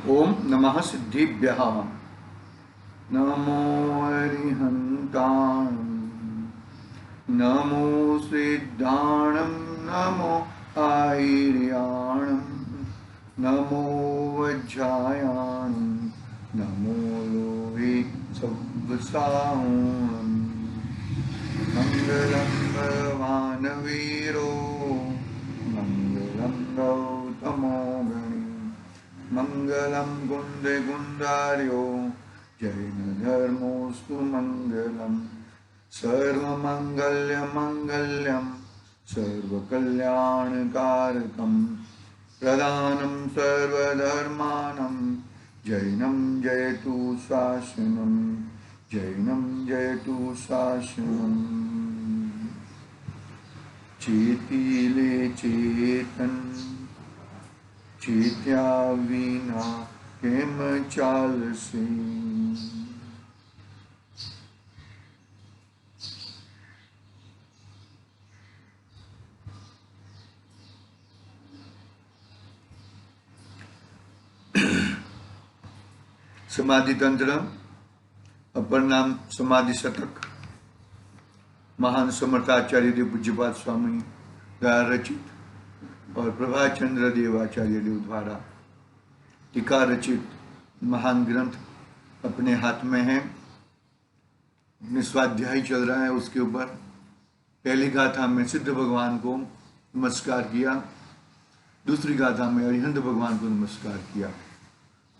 ओम नमः सिद्धिभ्यः। नमो अरिहन्ताणं, नमो सिद्धाणं, नमो आयर्याणं, नमो वज्रायाणं, नमो लोहे सव्वसाहूणम्। मंगलं भगवान् वीरो, मंगलं गौतमो गणी, मंगलं कुन्दे कुन्दार्यो, जैनधर्मोऽस्तु मंगलम्। सर्वमङ्गल्यमङ्गल्यं सर्वकल्याणकारकं, प्रदानं सर्वधर्माणां, जैनं जयतु शासनं, जैनं जयतु शासनं। चेतिले चेतन, चेत्या विना केम चालसे। समाधि तंत्र, अपर नाम समाधि शतक, महान समर्थाचार्य देव पूज्यपाद स्वामी द्वारा रचित और प्रभात चंद्र देव आचार्य देव द्वारा टीका रचित महान ग्रंथ अपने हाथ में है। अपने स्वाध्याय चल रहा है, उसके ऊपर पहली गाथा में सिद्ध भगवान को नमस्कार किया, दूसरी गाथा में अरिहंत भगवान को नमस्कार किया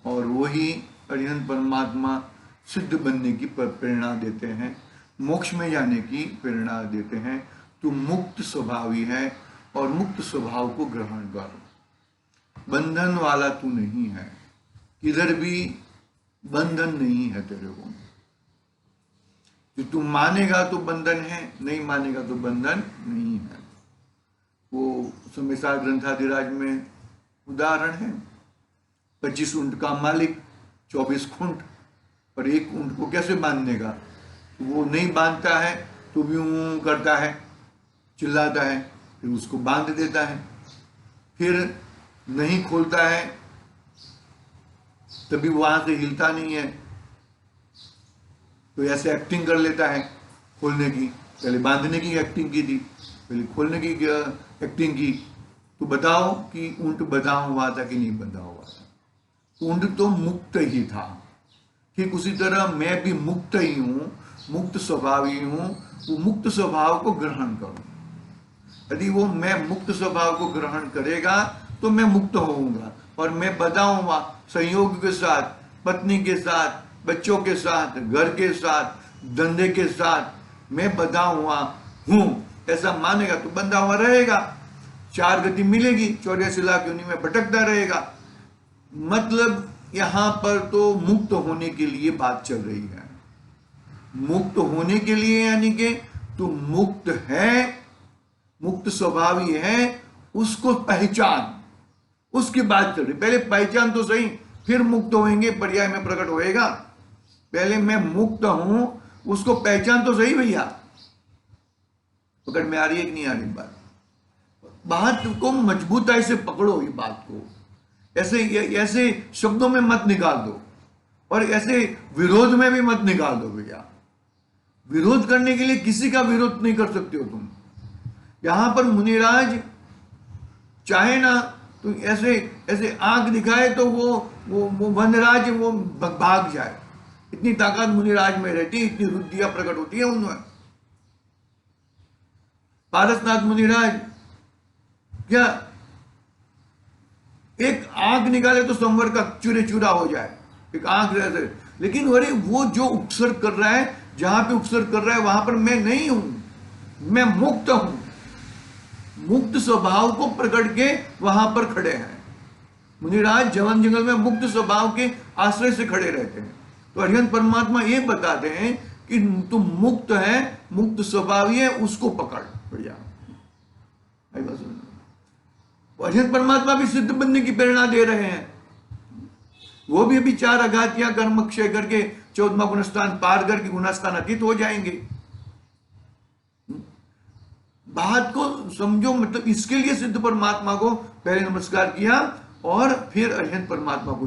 और वही अरिहंत परमात्मा सिद्ध बनने की प्रेरणा देते हैं, मोक्ष में जाने की प्रेरणा देते हैं। तू मुक्त स्वभावी है और मुक्त स्वभाव को ग्रहण कर, बंधन वाला तू नहीं है, किधर भी बंधन नहीं है तेरे को। जो तू मानेगा तो बंधन है, नहीं मानेगा तो बंधन नहीं है। वो समेसा ग्रंथाधिराज में उदाहरण है, 25 ऊंट का मालिक 24 खूंट, पर एक ऊंट को कैसे बांधनेगा? तो वो नहीं बांधता है तो भी यूं करता है, चिल्लाता है, फिर उसको बांध देता है, फिर नहीं खोलता है तभी वहां से हिलता नहीं है, तो ऐसे एक्टिंग कर लेता है खोलने की। पहले बांधने की एक्टिंग की थी, पहले खोलने की एक्टिंग की। तो बताओ कि ऊंट बंधा हुआ था कि नहीं बंधा हुआ था? ऊंट तो मुक्त ही था। ठीक उसी तरह मैं भी मुक्त ही हूं, मुक्त स्वभावी हूं। वो मुक्त स्वभाव को ग्रहण करो। यदि वो मैं मुक्त स्वभाव को ग्रहण करेगा तो मैं मुक्त होऊंगा, और मैं बंधा हुआ संयोग के साथ, पत्नी के साथ, बच्चों के साथ, घर के साथ, धंधे के साथ मैं बंधा हुआ हूं ऐसा मानेगा तो बंधा हुआ रहेगा। 4 गति मिलेगी, 84 लाख योनि में भटकता रहेगा। मतलब यहां पर तो मुक्त होने के लिए बात चल रही है। मुक्त होने के लिए यानी कि तू मुक्त है, मुक्त स्वभावी है, उसको पहचान, उसकी बात चल रही। पहले पहचान तो सही, फिर मुक्त होंगे, पर्याय में प्रकट होएगा। पहले मैं मुक्त हूं, उसको पहचान तो सही भैया। पकड़ में आ रही है कि नहीं आ रही बात को मजबूताई से पकड़ो। ये बात को ऐसे शब्दों में मत निकाल दो, और ऐसे विरोध में भी मत निकाल दो भैया। विरोध करने के लिए किसी का विरोध नहीं कर सकते हो तुम। यहां पर मुनिराज चाहे ना तो ऐसे आंख दिखाए तो वो वनराज वो भाग जाए। इतनी ताकत मुनिराज में रहती है, इतनी रुद्धियां प्रकट होती है उनमें। पारसनाथ मुनिराज क्या एक आंख निकाले तो संवर का चूरे चूरा हो जाए, एक आंख रहते। लेकिन अरे वो जो उपसर्ग कर रहा है, जहां पे उपसर्ग कर रहा है वहां पर मैं नहीं हूं, मैं मुक्त हूं। मुक्त स्वभाव को प्रकट के वहां पर खड़े हैं मुनिराज। जवन जंगल में मुक्त स्वभाव के आश्रय से खड़े रहते हैं। तो अरिहंत परमात्मा ये बताते हैं कि तुम मुक्त है, मुक्त स्वभावी है, उसको पकड़। बढ़िया अरिहंत परमात्मा भी सिद्ध बनने की प्रेरणा दे रहे हैं। वो भी अभी 4 अघातियां कर्म क्षय करके 14वां गुणस्थान पार करके गुणस्थान अतीत हो जाएंगे। बात को समझो। मतलब इसके लिए सिद्ध परमात्मा को पहले नमस्कार किया और फिर अरिहंत परमात्मा को।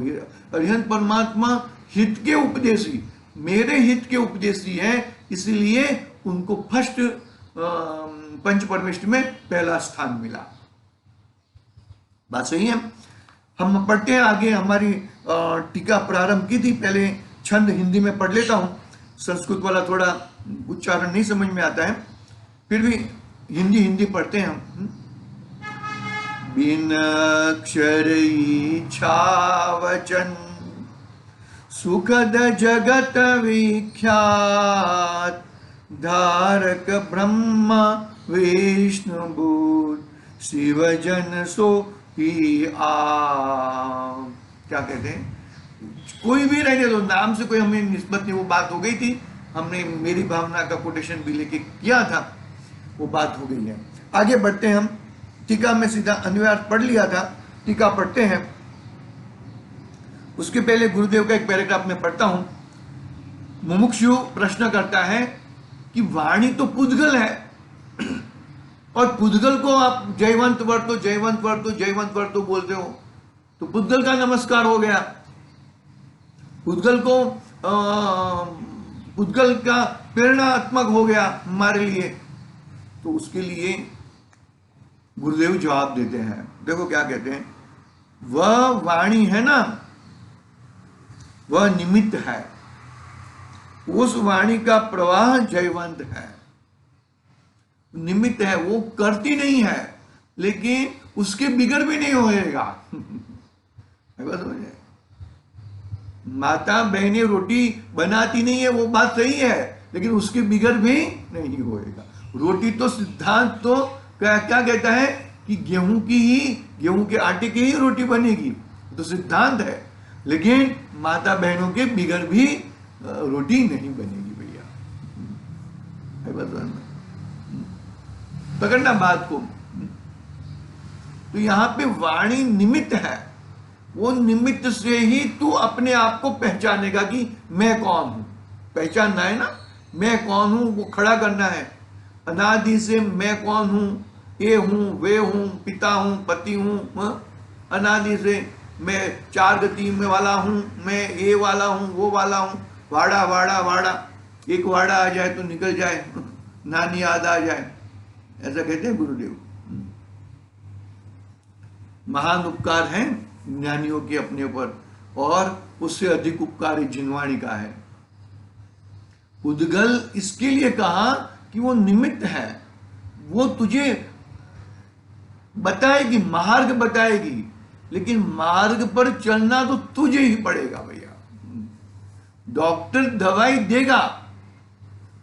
अरिहंत परमात्मा हित के उपदेशी, मेरे हित के उपदेशी है, इसलिए उनको फर्स्ट पंच परमेष्ठ में पहला स्थान मिला। बात सही है। हम पढ़ते हैं आगे। हमारी टीका प्रारंभ की थी, पहले छंद हिंदी में पढ़ लेता हूं, संस्कृत वाला थोड़ा उच्चारण नहीं समझ में आता है, फिर भी हिंदी पढ़ते हैं हम। बिन अक्षर इच्छा वचन सुखद जगत विख्यात, धारक ब्रह्म विष्णु बुध शिव जन सो ही क्या कहते हैं, कोई भी रहने दो, नाम से कोई हमें निस्बत नहीं, वो बात हो गई थी। हमने मेरी भावना का कोटेशन भी लेके किया था, वो बात हो गई है। आगे बढ़ते हैं हम। टीका में सीधा अनुवाद पढ़ लिया था, टीका पढ़ते हैं। उसके पहले गुरुदेव का एक पैराग्राफ में पढ़ता हूं। मुमुक्षु प्रश्न करता है कि वाणी तो पुद्गल है, और पुद्गल को आप जयवंत वर्तो जयवंत वर्तो जयवंत वर्तो बोलते हो, तो पुद्गल का नमस्कार हो गया। पुद्गल को पुद्गल का प्रेरणात्मक हो गया हमारे लिए। तो उसके लिए गुरुदेव जवाब देते हैं। देखो क्या कहते हैं, वह वाणी है ना, वह निमित्त है, उस वाणी का प्रवाह जयवंत है। निमित्त है, वो करती नहीं है, लेकिन उसके बिगड़ भी नहीं होएगा। माता बहनें रोटी बनाती नहीं है, वो बात सही है, लेकिन उसके बिगड़ भी नहीं होएगा। रोटी तो सिद्धांत तो क्या कहता है कि गेहूं के आटे की ही रोटी बनेगी, तो सिद्धांत है, लेकिन माता बहनों के बिगड़ भी रोटी नहीं बनेगी भैया। पकड़ना बात को। तो यहां पे वाणी निमित्त है, वो निमित्त से ही तू अपने आप को पहचानेगा कि मैं कौन हूं। पहचानना है ना, मैं कौन हूं, वो खड़ा करना है। अनादि से मैं कौन हूं, ये हूं, वे हूं, पिता हूं, पति हूं। अनादि से मैं चार गति में वाला हूं, मैं ये वाला हूं, वो वाला हूं। वाड़ा वाड़ा वाड़ा, एक वाड़ा आ जाए तो निकल जाए, नानी याद आ जाए, ऐसा कहते हैं गुरुदेव। महान उपकार है ज्ञानियों के अपने ऊपर, और उससे अधिक उपकार जिनवाणी का है। उद्गल इसके लिए कहा कि वो निमित्त है, वो तुझे बताएगी, मार्ग बताएगी, लेकिन मार्ग पर चलना तो तुझे ही पड़ेगा भैया। डॉक्टर दवाई देगा,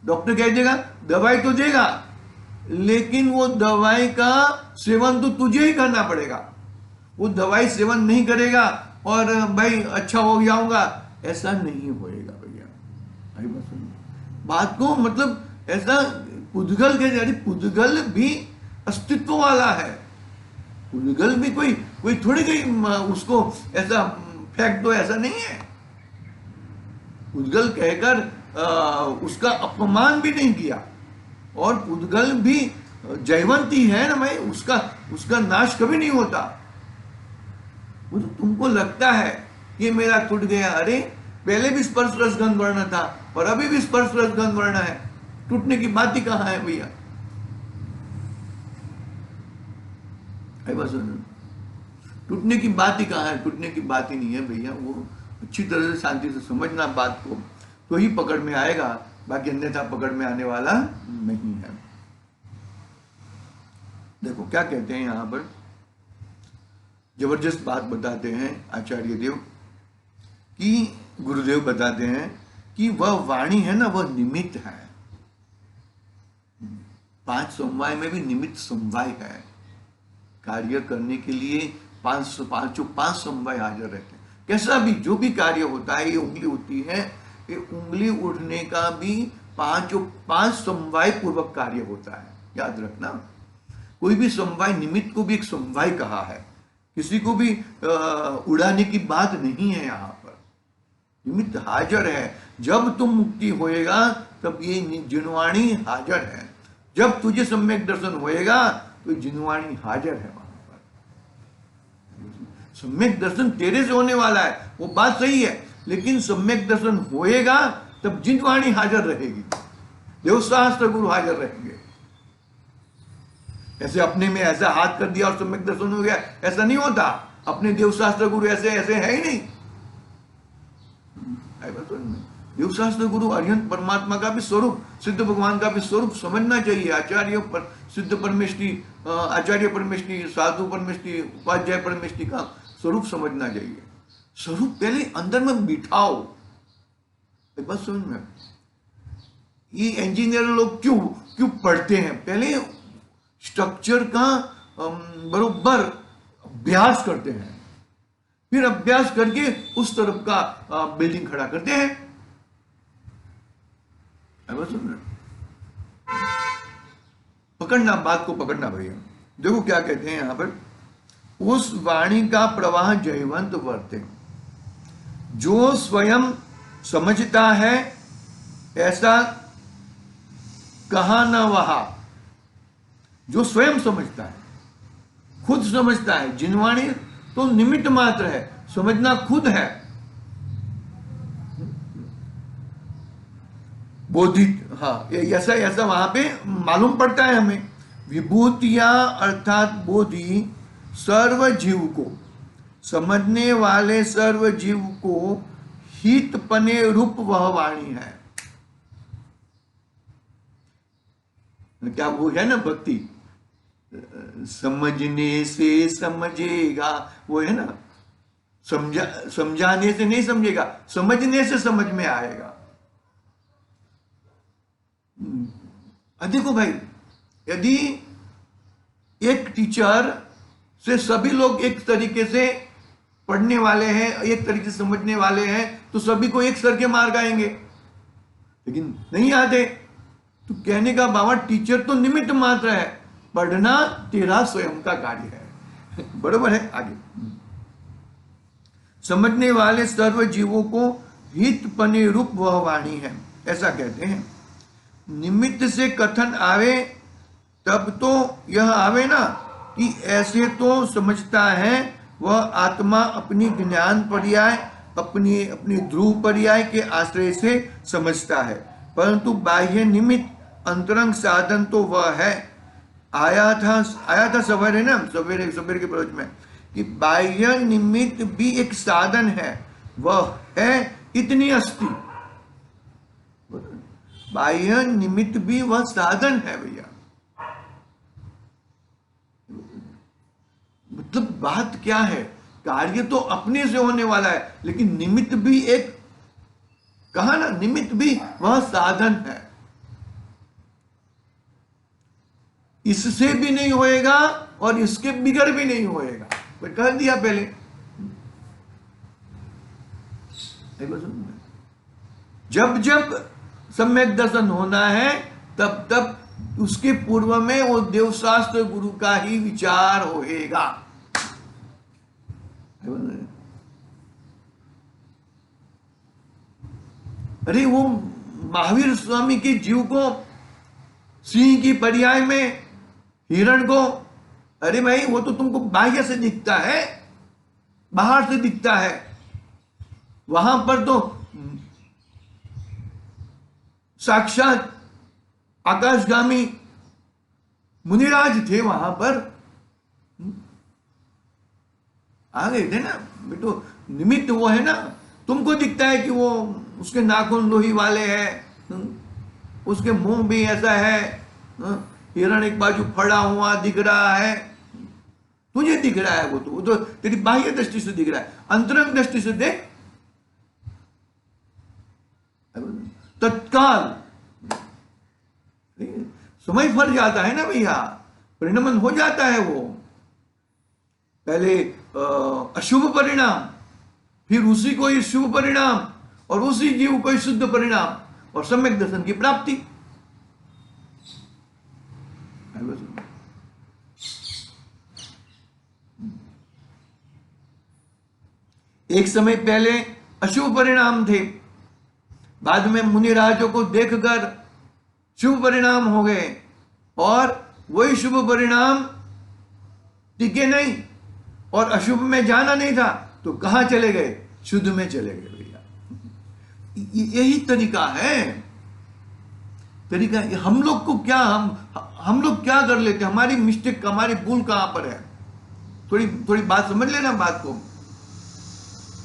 डॉक्टर कह देगा दवाई तो देगा, लेकिन वो दवाई का सेवन तो तुझे ही करना पड़ेगा। वो दवाई सेवन नहीं करेगा और भाई अच्छा हो जाऊंगा, ऐसा नहीं होएगा भैया। बात को मतलब ऐसा पुद्गल के यानी पुद्गल भी अस्तित्व वाला है। पुद्गल भी कोई थोड़ी कहीं उसको ऐसा फेंक दो, ऐसा नहीं है। पुद्गल कहकर उसका अपमान भी नहीं किया, और पुद्गल भी जयवंती है ना भाई, उसका नाश कभी नहीं होता। वो तो तुमको लगता है कि मेरा टूट गया, अरे पहले भी स्पर्श रस गंध वर्ण था और अभी भी स्पर्श रस गंध वर्ण है, टूटने की बात ही कहां है भैया। टूटने की बात ही कहां है, टूटने की बात ही नहीं है भैया। वो अच्छी तरह से शांति से समझना बात को, तो ही पकड़ में आएगा, बाकी अन्यथा पकड़ में आने वाला नहीं है। देखो क्या कहते हैं यहां पर, जबरदस्त बात बताते हैं आचार्य देव कि गुरुदेव बताते हैं कि वह वाणी है ना, वह निमित्त है। 5 समवाय में भी निमित्त समवाय है। कार्य करने के लिए 5 समवाय हाजिर रहते हैं। कैसा भी जो भी कार्य होता है, ये उंगली होती है, ये उंगली उठने का भी 5 समवाय पूर्वक कार्य होता है। याद रखना, कोई भी समवाय, निमित्त को भी एक समवाय कहा है। किसी को भी उड़ाने की बात नहीं है। यहाँ पर निमित्त हाजिर है। जब तुम मुक्ति होएगा तब ये जिनवाणी हाजिर है। जब तुझे सम्यक दर्शन होएगा तो जिनवाणी हाजिर है वहां पर। सम्यक दर्शन तेरे से होने वाला है, वो बात सही है, लेकिन सम्यक दर्शन होएगा तब जिनवाणी हाजिर रहेगी, देवशास्त्र गुरु हाजिर रहेंगे। ऐसे अपने में ऐसा हाथ कर दिया और सम्यक दर्शन हो गया, ऐसा नहीं होता। अपने देवशास्त्र गुरु ऐसे ऐसे है ही नहीं। देवशास्त्र गुरु अरिहंत परमात्मा का भी स्वरूप, सिद्ध भगवान का भी स्वरूप समझना चाहिए। आचार्य पर सिद्ध परमेष्टि, आचार्य परमेष्टि, साधु परमेष्टि, उपाध्याय परमेष्टि का स्वरूप समझना चाहिए। स्वरूप पहले अंदर में बिठाओ। एक बात समझ में, ये इंजीनियर लोग क्यों क्यों पढ़ते हैं? पहले स्ट्रक्चर का बरोबर अभ्यास करते हैं, फिर अभ्यास करके उस तरफ का बिल्डिंग खड़ा करते हैं। पकड़ना, बात को पकड़ना भैया। देखो क्या कहते हैं यहां पर, उस वाणी का प्रवाह जयवंत वर्ते, जो स्वयं समझता है ऐसा कहा न वहा। जो स्वयं समझता है, खुद समझता है, जिनवाणी तो निमित्त मात्र है, समझना खुद है। बोधित, हाँ, ऐसा ऐसा वहां पे मालूम पड़ता है हमें। विभूतियां अर्थात बोधि सर्व जीव को, समझने वाले सर्व जीव को हितपने रूप वह वाणी है। क्या वो है ना भक्ति, समझने से समझेगा, वो है ना, समझाने से नहीं समझेगा, समझने से समझ में आएगा। देखो भाई, यदि एक टीचर से सभी लोग एक तरीके से पढ़ने वाले हैं, एक तरीके से समझने वाले हैं, तो सभी को एक सर के मार्क आएंगे, लेकिन नहीं आते। तो कहने का बाबा, टीचर तो निमित्त मात्र है, पढ़ना तेरा स्वयं का कार्य है। बरोबर है। आगे, समझने वाले सर्व जीवों को हितपने रूप वह वाणी है, ऐसा कहते हैं। निमित्त से कथन आवे तब तो यह आवे ना कि ऐसे तो समझता है वह आत्मा अपनी ज्ञान पर्याय, अपनी अपनी ध्रुव पर्याय के आश्रय से समझता है, परंतु बाह्य निमित्त अंतरंग साधन तो वह है। आया था सवेरे ना, सवेरे के प्रवचन में, कि बाह्य निमित्त भी एक साधन है, वह है इतनी अस्थि। बाह्य निमित्त भी वह साधन है भैया। मतलब बात क्या है, कार्य तो अपने से होने वाला है, लेकिन निमित्त भी एक, कहा ना, निमित्त भी वह साधन है। इससे भी नहीं होएगा और इसके बिगड़ भी नहीं होएगा, मैं कह दिया पहले। जब जब सम्यक दर्शन होना है, तब तब उसके पूर्व में वो देवशास्त्र गुरु का ही विचार होएगा। अरे वो महावीर स्वामी के जीव को सिंह की पर्याय में हिरण को, अरे भाई वो तो तुमको बाह्य से दिखता है, बाहर से दिखता है। वहां पर तो साक्षात आकाशगामी मुनिराज थे, वहां पर आ गए थे ना। बेटो निमित्त वो है ना, तुमको दिखता है कि वो उसके नाखून लोही वाले हैं, उसके मुंह भी ऐसा है, हिरण एक बाजू फड़ा हुआ दिख रहा है, तुझे दिख रहा है, वो तो तेरी बाह्य दृष्टि से दिख रहा है। अंतरंग दृष्टि से देख, तत्काल समय फर जाता है ना भैया, परिणमन हो जाता है। वो पहले अशुभ परिणाम, फिर उसी को ही शुभ परिणाम, और उसी जीव को ही शुद्ध परिणाम, और सम्यक दर्शन की प्राप्ति। एक समय पहले अशुभ परिणाम थे, बाद में मुनिराजों को देखकर शुभ परिणाम हो गए, और वही शुभ परिणाम टिके नहीं, और अशुभ में जाना नहीं था तो कहां चले गए? शुद्ध में चले गए भैया। यही तरीका है, तरीका। हम लोग को क्या, हम लोग क्या कर लेते, हमारी मिस्टेक, हमारी भूल कहां पर है? थोड़ी थोड़ी बात समझ लेना बात को।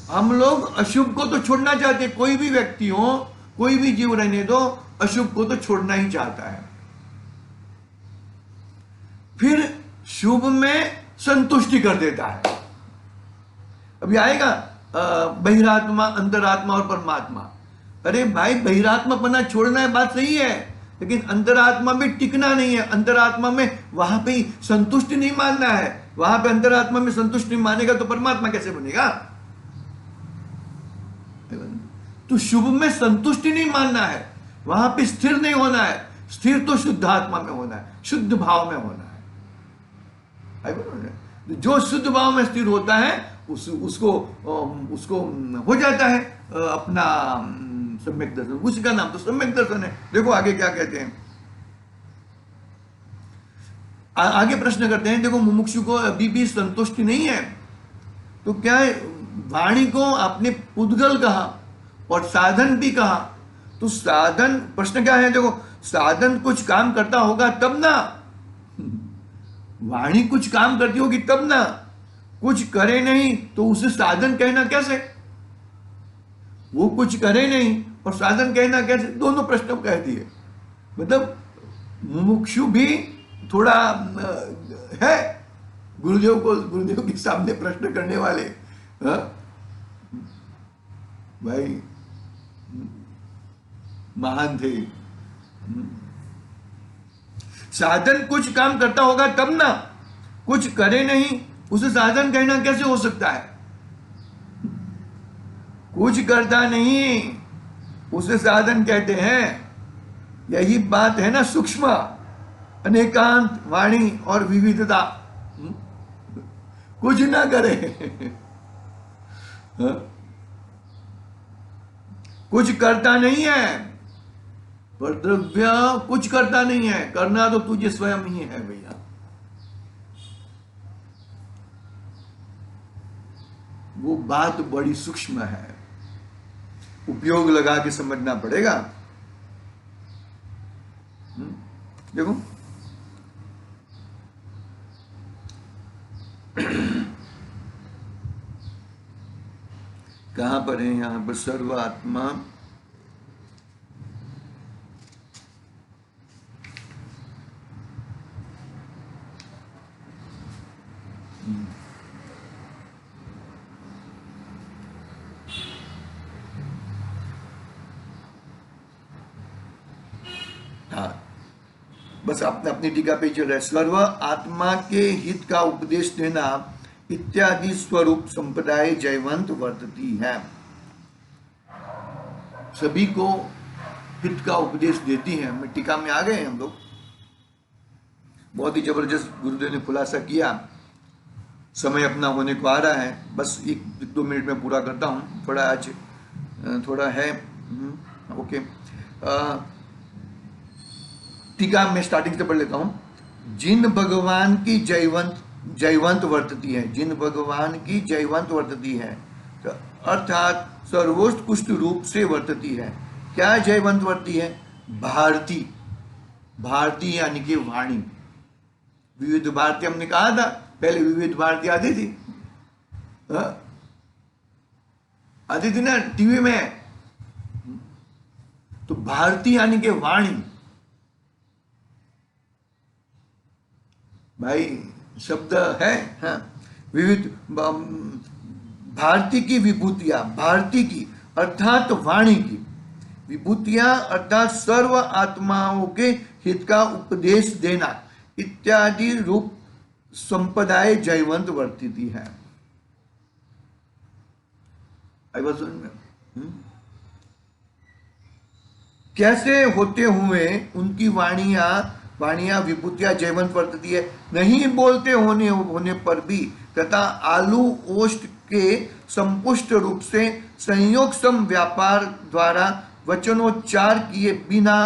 हम लोग अशुभ को तो छोड़ना चाहते हैं, कोई भी व्यक्ति हो, कोई भी जीव रहने दो, अशुभ को तो छोड़ना ही चाहता है। फिर शुभ में संतुष्टि कर देता है। अभी आएगा बहिरात्मा, अंतरात्मा और परमात्मा। अरे भाई, बहिरात्मापना छोड़ना है, बात सही है, लेकिन अंतरात्मा में टिकना नहीं है। अंतरात्मा में वहां पे संतुष्टि नहीं मानना है। वहां पे अंतरात्मा में संतुष्टि नहीं मानेगा तो परमात्मा कैसे बनेगा? तो शुभ में संतुष्टि नहीं मानना है, वहां पे स्थिर नहीं होना है। स्थिर तो शुद्ध आत्मा में होना है, शुद्ध भाव में होना है। जो शुद्ध भाव में स्थिर होता है उसको हो जाता है अपना सम्यक दर्शन। उसका नाम तो सम्यक दर्शन है। देखो आगे क्या कहते हैं, आगे प्रश्न करते हैं। देखो, मुमुक्षु को अभी भी संतुष्टि नहीं है तो क्या है? वाणी को आपने पुद्गल कहा और साधन भी कहा। तो साधन, प्रश्न क्या है? देखो, साधन कुछ काम करता होगा तब ना, वाणी कुछ काम करती होगी तब ना। कुछ करे नहीं तो उसे साधन कहना कैसे? वो कुछ करे नहीं और साधन कहना कैसे? दोनों प्रश्न कह दिए। मतलब मुमुक्षु भी थोड़ा है, गुरुदेव के सामने प्रश्न करने वाले। भाई महान थे। साधन कुछ काम करता होगा तब ना, कुछ करे नहीं उसे साधन कहना कैसे हो सकता है? कुछ करता नहीं उसे साधन कहते हैं। यही बात है ना सूक्ष्म, अनेकांत वाणी और विविधता। कुछ ना करे कुछ करता नहीं है, पर द्रव्य कुछ करता नहीं है। करना तो तुझे स्वयं ही है भैया। वो बात बड़ी सूक्ष्म है, उपयोग लगा के समझना पड़ेगा। देखो, कहां पर है? यहां पर सर्व आत्मा बस आपने अपनी टीका पे चल रहा है। सर्व आत्मा के हित का उपदेश देना इत्यादि स्वरूप संप्रदाय जयवंत वर्तती है। सभी को हित का उपदेश देती है। हम टीका में आ गए हम लोग। बहुत ही जबरदस्त गुरुदेव ने खुलासा किया। समय अपना होने को आ रहा है, बस 1-2 मिनट में पूरा करता हूँ। थोड़ा आज थोड़ा है। ओके, टीका में स्टार्टिंग से पढ़ लेता हूं। जिन भगवान की जयवंत वर्तती है, जिन भगवान की जयवंत वर्तती है, तो अर्थात सर्वोत्कृष्ट रूप से वर्तती है। क्या जयवंत वर्ती है? भारती। भारती यानी कि वाणी। विविध भारती हमने कहा था पहले, विविध भारती आती थी, आती थी ना टीवी में। तो भारती यानी कि वाणी। भाई शब्द है, हाँ। विविध भारती की विभूतियां, भारती की अर्थात वाणी की विभूतियां अर्थात सर्व आत्माओं के हित का उपदेश देना इत्यादि रूप संपदाय जयवंत वर्तती है। आई बात समझ में? कैसे होते हुए उनकी वाणियां विभूतियां जयवंत वर्तती है? नहीं बोलते होने पर भी तथा आलू ओष्ठ के संपुष्ट रूप से संयोग सम व्यापार द्वारा वचनोच्चार किए बिना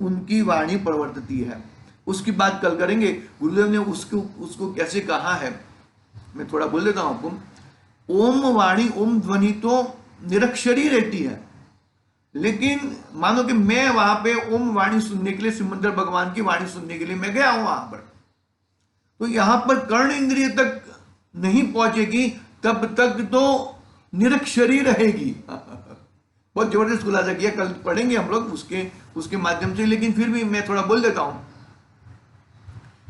उनकी वाणी प्रवर्तती है। उसकी बात कल करेंगे। गुरुदेव ने उसको कैसे कहा है, मैं थोड़ा बोल देता हूं आपको। ओम वाणी, ओम ध्वनि तो निरक्षरी रहती है, लेकिन मानो कि मैं वहां पे ओम वाणी सुनने के लिए, सिमंदर भगवान की वाणी सुनने के लिए मैं गया हूं वहां पर, तो यहां पर कर्ण इंद्रिय तक नहीं पहुंचेगी, तब तक तो निरक्षरी रहेगी। बहुत जबरदस्त खुलासा किया, कल पढ़ेंगे हम लोग उसके माध्यम से, लेकिन फिर भी मैं थोड़ा बोल देता हूं।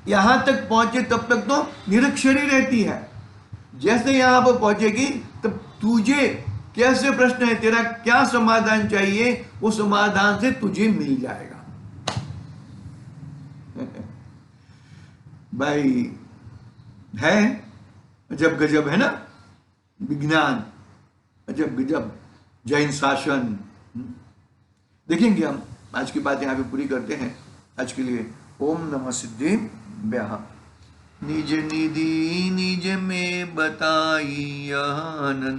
यहां तक पहुंचे तब तक तो निरक्षरी रहती है, जैसे यहां पर पहुंचेगी तब तुझे कैसे प्रश्न है, तेरा क्या समाधान चाहिए, वो समाधान से तुझे मिल जाएगा। भाई है अजब गजब, है ना, विज्ञान अजब गजब, जैन शासन। देखेंगे हम, आज की बात यहां पे पूरी करते हैं। आज के लिए ओम नमः सिद्धिभ्यः। निज निधि निज में बताई आनंद।